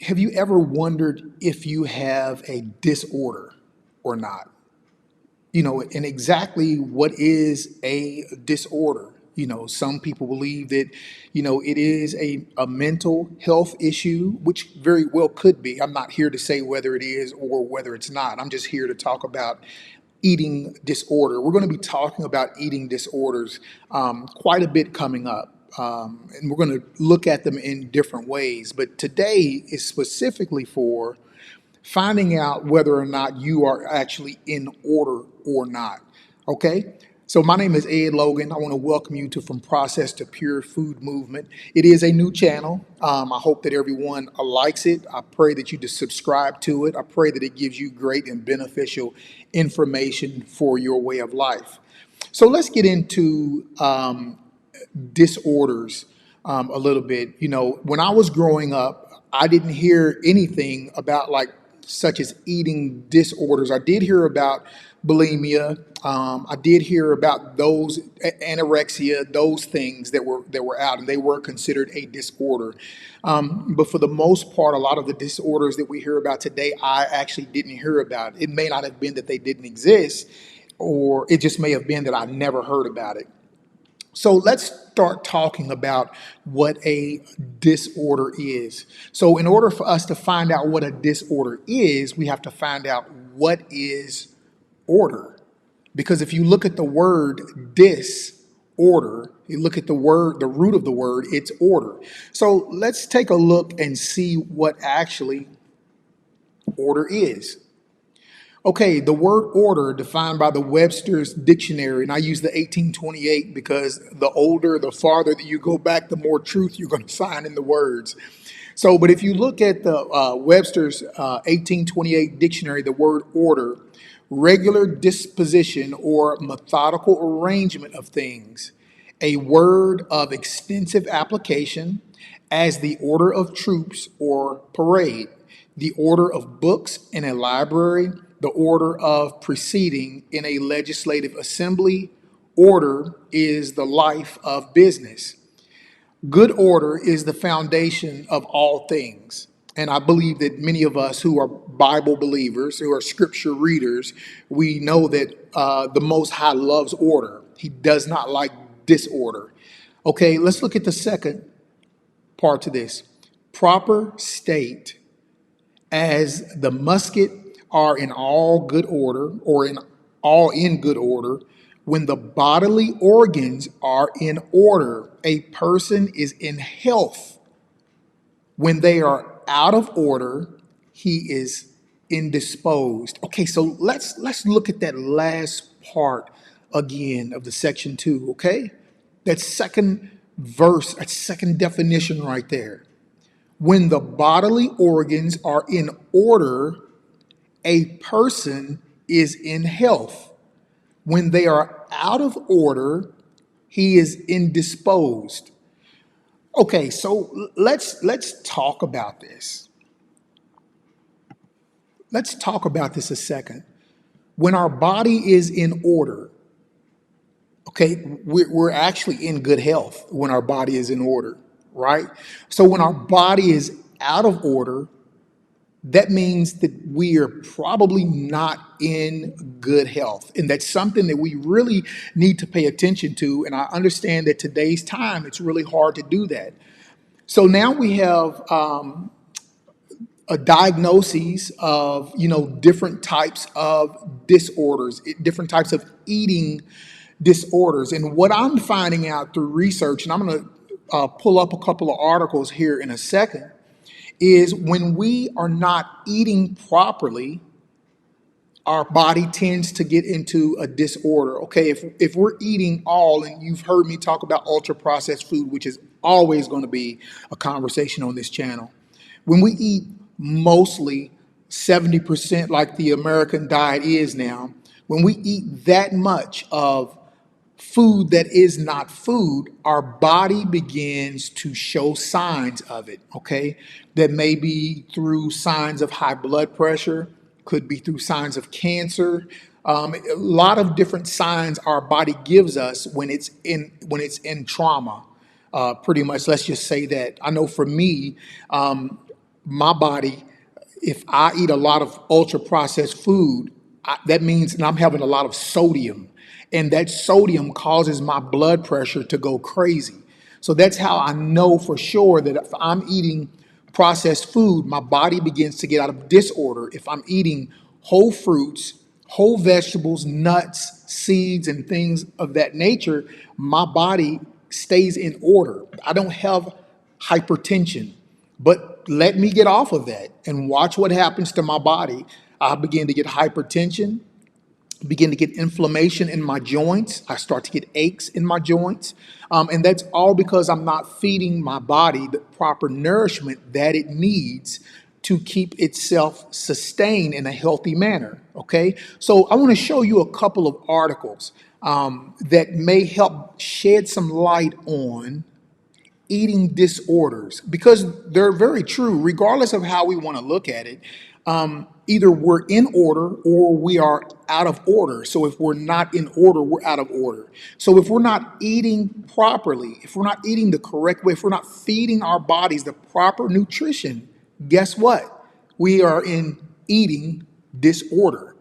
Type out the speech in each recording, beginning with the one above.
Have you ever wondered if you have a disorder or not? And exactly what is a disorder? Some people believe that, it is a mental health issue, which very well could be. I'm not here to say whether it is or whether it's not. I'm just here to talk about eating disorder. We're going to be talking about eating disorders quite a bit coming up. And we're going to look at them in different ways. But today is specifically for finding out whether or not you are actually in order or not. Okay? So my name is Ed Logan. I want to welcome you to From Processed to Pure Food Movement. It is a new channel. I hope that everyone likes it. I pray that you just subscribe to it. I pray that it gives you great and beneficial information for your way of life. So let's get into disorders a little bit. When I was growing up, I didn't hear anything about like such as eating disorders. I did hear about bulimia. I did hear about those anorexia, those things that were out, and they were considered a disorder. But for the most part, a lot of the disorders that we hear about today, I actually didn't hear about. It may not have been that they didn't exist, or it just may have been that I never heard about it. So let's start talking about what a disorder is. So in order for us to find out what a disorder is, we have to find out what is order. Because if you look at the word disorder, you look at the root of the word, it's order. So let's take a look and see what actually order is. Okay, the word order defined by the Webster's Dictionary, and I use the 1828 because the older, the farther that you go back, the more truth you're going to find in the words. So, but if you look at the Webster's 1828 dictionary, the word order, regular disposition or methodical arrangement of things, a word of extensive application as the order of troops or parade, the order of books in a library, the order of proceeding in a legislative assembly. Order is the life of business. Good order is the foundation of all things. And I believe that many of us who are Bible believers, who are scripture readers, we know that the Most High loves order. He does not like disorder. Okay, let's look at the second part to this. Proper state, as the musket are in all good order, or in good order. When the bodily organs are in order, a person is in health. When they are out of order, he is indisposed. Okay, so let's look at that last part again of the section 2, okay? That second verse, that second definition right there. When the bodily organs are in order, a person is in health. When they are out of order, he is indisposed. Okay, so let's talk about this. Let's talk about this a second. When our body is in order, okay, we're actually in good health when our body is in order, right? So when our body is out of order, that means that we are probably not in good health. And that's something that we really need to pay attention to. And I understand that today's time, it's really hard to do that. So now we have a diagnosis of, different types of disorders, different types of eating disorders. And what I'm finding out through research, and I'm going to pull up a couple of articles here in a second, is when we are not eating properly, our body tends to get into a disorder. Okay, if we're eating all, and you've heard me talk about ultra processed food, which is always going to be a conversation on this channel. When we eat mostly 70% like the American diet is now, when we eat that much of food that is not food, our body begins to show signs of it, okay? That may be through signs of high blood pressure, could be through signs of cancer. A lot of different signs our body gives us when it's in trauma. Pretty much, let's just say that. I know for me, my body, if I eat a lot of ultra processed food, that means that I'm having a lot of sodium. And that sodium causes my blood pressure to go crazy. So that's how I know for sure that if I'm eating processed food, my body begins to get out of disorder. If I'm eating whole fruits, whole vegetables, nuts, seeds, and things of that nature, my body stays in order. I don't have hypertension. But let me get off of that and watch what happens to my body. I begin to get hypertension, begin to get inflammation in my joints. I start to get aches in my joints. And that's all because I'm not feeding my body the proper nourishment that it needs to keep itself sustained in a healthy manner. Okay. So I want to show you a couple of articles that may help shed some light on eating disorders because they're very true, regardless of how we want to look at it. Either we're in order or we are out of order. So if we're not in order, we're out of order. So if we're not eating properly, if we're not eating the correct way, if we're not feeding our bodies the proper nutrition, guess what? We are in eating disorder.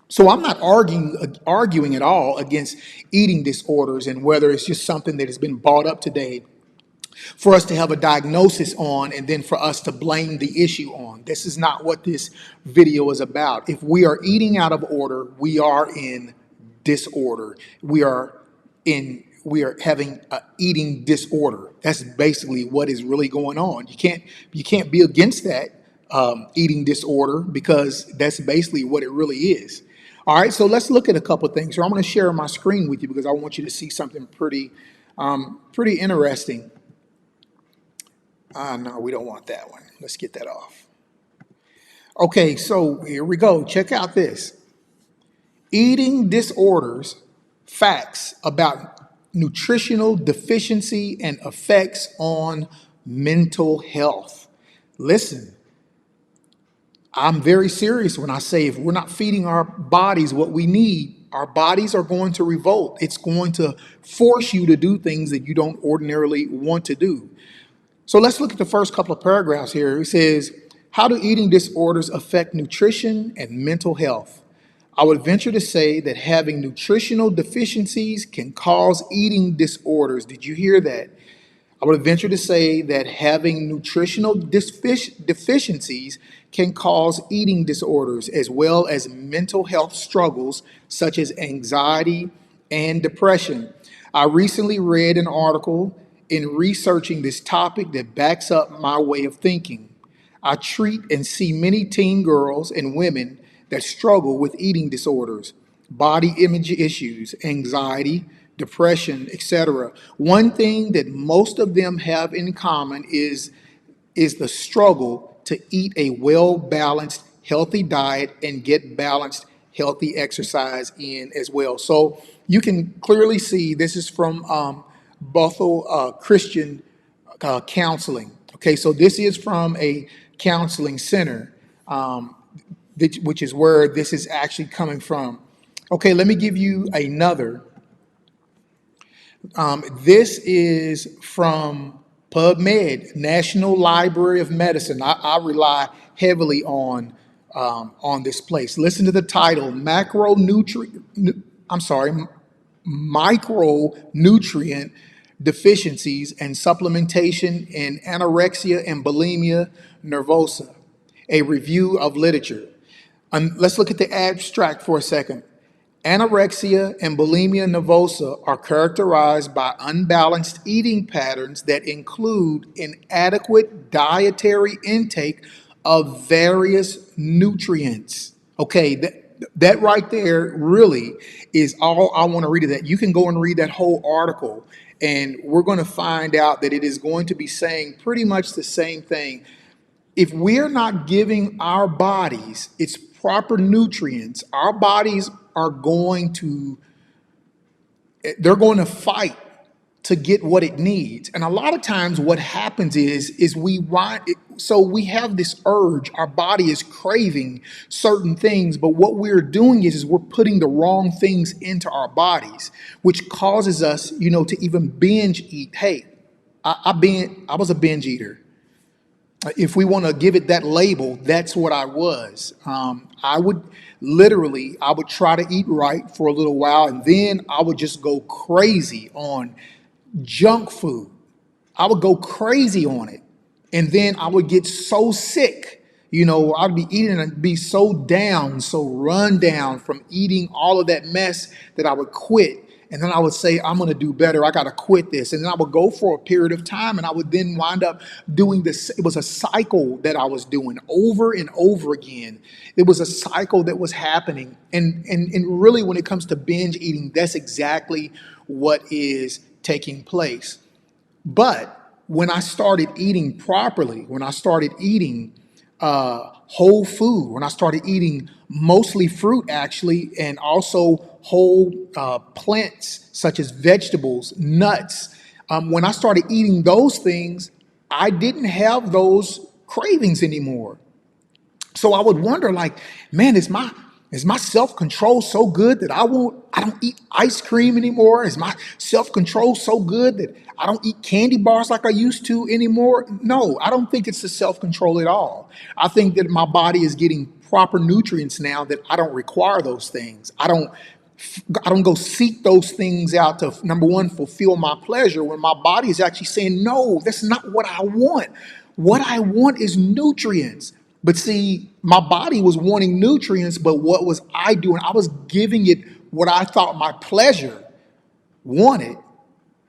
So I'm not arguing at all against eating disorders and whether it's just something that has been brought up today for us to have a diagnosis on and then for us to blame the issue on. This is not what this video is about. If we are eating out of order, we are in disorder. We are having an eating disorder. That's basically what is really going on. You can't be against that eating disorder because that's basically what it really is. All right, so let's look at a couple of things. So I'm going to share my screen with you because I want you to see something pretty interesting. No, we don't want that one. Let's get that off. Okay, so here we go. Check out this. Eating disorders, facts about nutritional deficiency and effects on mental health. Listen, I'm very serious when I say if we're not feeding our bodies what we need, our bodies are going to revolt. It's going to force you to do things that you don't ordinarily want to do. So let's look at the first couple of paragraphs here. It says, how do eating disorders affect nutrition and mental health? I would venture to say that having nutritional deficiencies can cause eating disorders. Did you hear that? I would venture to say that having nutritional deficiencies can cause eating disorders as well as mental health struggles such as anxiety and depression. I recently read an article in researching this topic that backs up my way of thinking. I treat and see many teen girls and women that struggle with eating disorders, body image issues, anxiety, depression, etc. One thing that most of them have in common is the struggle to eat a well-balanced, healthy diet and get balanced, healthy exercise in as well. So you can clearly see this is from Bethel Christian Counseling. Okay, so this is from a counseling center, which is where this is actually coming from. Okay, let me give you another. This is from PubMed, National Library of Medicine. I rely heavily on this place. Listen to the title: micronutrient deficiencies and supplementation in anorexia and bulimia nervosa. A review of literature. Let's look at the abstract for a second. Anorexia and bulimia nervosa are characterized by unbalanced eating patterns that include inadequate dietary intake of various nutrients. Okay, that right there really is all I want to read of that. You can go and read that whole article, and we're going to find out that it is going to be saying pretty much the same thing. If we're not giving our bodies its proper nutrients, our bodies are they're going to fight to get what it needs. And a lot of times what happens is we have this urge, our body is craving certain things, but what we're doing is we're putting the wrong things into our bodies, which causes us, to even binge eat. Hey, I was a binge eater. if we want to give it that label, that's what I was. I would literally, I would try to eat right for a little while, and then I would just go crazy on junk food. I would go crazy on it. And then I would get so sick. I'd be eating and be so down, so run down from eating all of that mess that I would quit. And then I would say, I'm going to do better. I got to quit this. And then I would go for a period of time, and I would then wind up doing this. It was a cycle that I was doing over and over again. It was a cycle that was happening. And really, when it comes to binge eating, that's exactly what is taking place. But when I started eating properly, when I started eating whole food, when I started eating mostly fruit actually, and also whole plants such as vegetables, nuts, when I started eating those things, I didn't have those cravings anymore. So I would wonder, like, man, is my self-control so good that I don't eat ice cream anymore? Is my self-control so good that I don't eat candy bars like I used to anymore? No, I don't think it's the self-control at all. I think that my body is getting proper nutrients now that I don't require those things. I don't go seek those things out to, number one, fulfill my pleasure, when my body is actually saying, no, that's not what I want. What I want is nutrients. But see, my body was wanting nutrients, but what was I doing? I was giving it what I thought my pleasure wanted,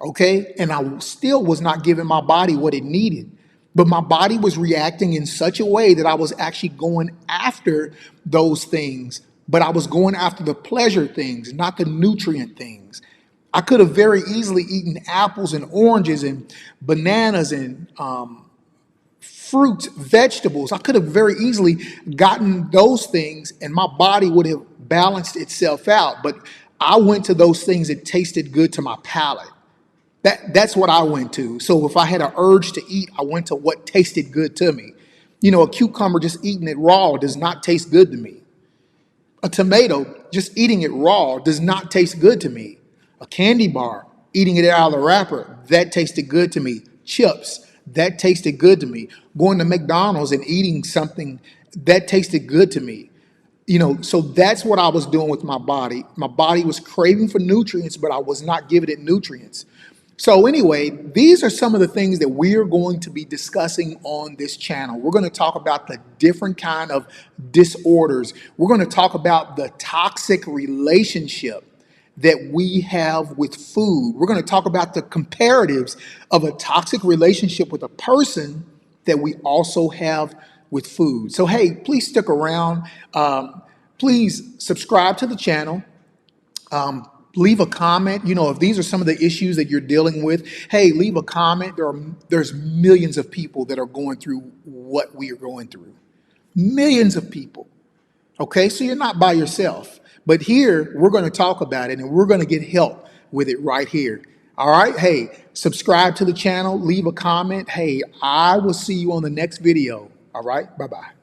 okay? And I still was not giving my body what it needed. But my body was reacting in such a way that I was actually going after those things, but I was going after the pleasure things, not the nutrient things. I could have very easily eaten apples and oranges and bananas and fruits, vegetables. I could have very easily gotten those things and my body would have balanced itself out. But I went to those things that tasted good to my palate. That's what I went to. So if I had an urge to eat, I went to what tasted good to me. A cucumber, just eating it raw, does not taste good to me. A tomato, just eating it raw, does not taste good to me. A candy bar, eating it out of the wrapper, that tasted good to me. Chips, that tasted good to me. Going to McDonald's and eating something, that tasted good to me. So that's what I was doing with my body. My body was craving for nutrients, but I was not giving it nutrients. So anyway, these are some of the things that we're going to be discussing on this channel. We're going to talk about the different kind of disorders. We're going to talk about the toxic relationship that we have with food. We're going to talk about the comparatives of a toxic relationship with a person that we also have with food. So, hey, please stick around. Please subscribe to the channel. Leave a comment. If these are some of the issues that you're dealing with, hey, leave a comment. There's millions of people that are going through what we are going through. Millions of people. Okay, so you're not by yourself. But here, we're going to talk about it, and we're going to get help with it right here. All right, hey, subscribe to the channel, leave a comment. Hey, I will see you on the next video. All right, bye-bye.